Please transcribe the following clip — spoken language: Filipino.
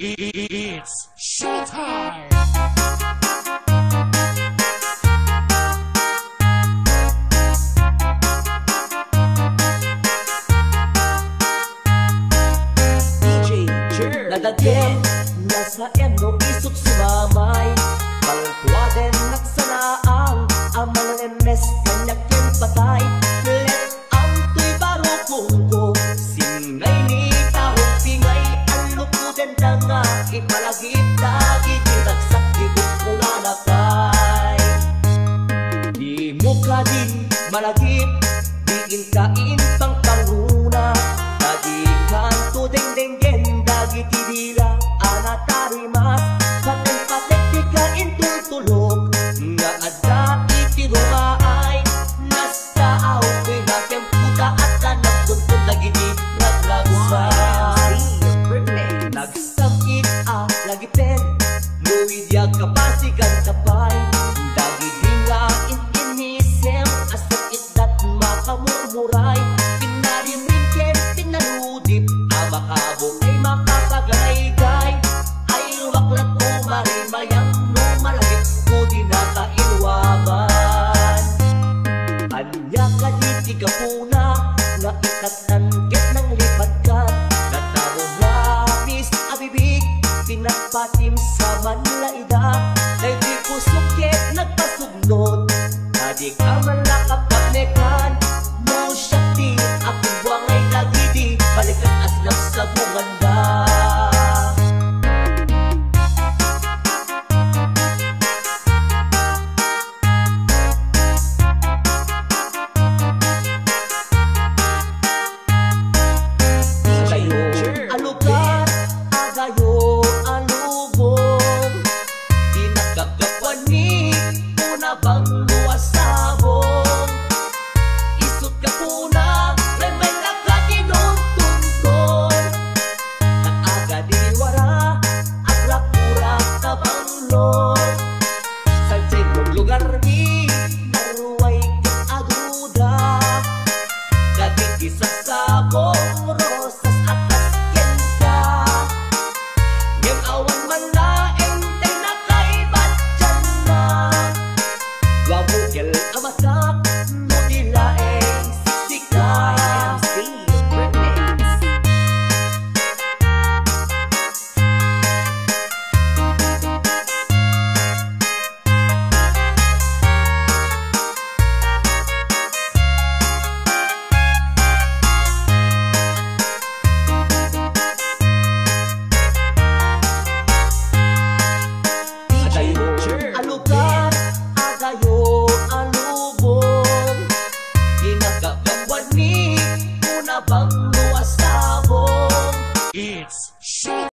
It's showtime! Nadagyan, nasa eno isok sumamay Palpuaden nagsanaang Amal emes kanyak yung patay Let ang tuy baro kungko Singay ni tahong pingay Ang lupuden na nga Ipalagip dagi Diragsak ibig ko nga nakay Di mo ka din malagip Diin kain pang panguna Dagi kanto deng-denggen Tidira anatari mas Kateng patek dikain tutulog Nga ada itirumaay Nasa away na kemputa At nanagtuntun lagi di naglagusay Nagsakit lagi pen Luwid ya kapasigan tapay Dagi di nga inisem Asakit dat makamurmuray Pinarimin ken pinaludip Abakabok ay makapagalaygay Ay waklat o marimayang no malagit ko di nakailwaban Anya ka di kapuna Nga ikatanggit ng lipat ka Natamo na mis abibig Pinapatim sa manlaida Dahil di pusukit nagpasugnod Nadi ka man nakapagnekan No shakti akong buwangay lagi di Balikan asnap sa bunganda Alugar, agayo, alubong Di nagkagapan ni Una bang luwasabong Isot ka puna May nakakinuntun Nag-aga di wara At lapura ka banglong Sa sinong lugar ni Naruway ka aguda Dating isa sa bong rosas at kasken ka Yung awan man na entay na kaibat dyan na Wabugel amasak mo dilaeng sisika Alugar, agayo, alubong Ginagagawan ni Una bang luwasabong It's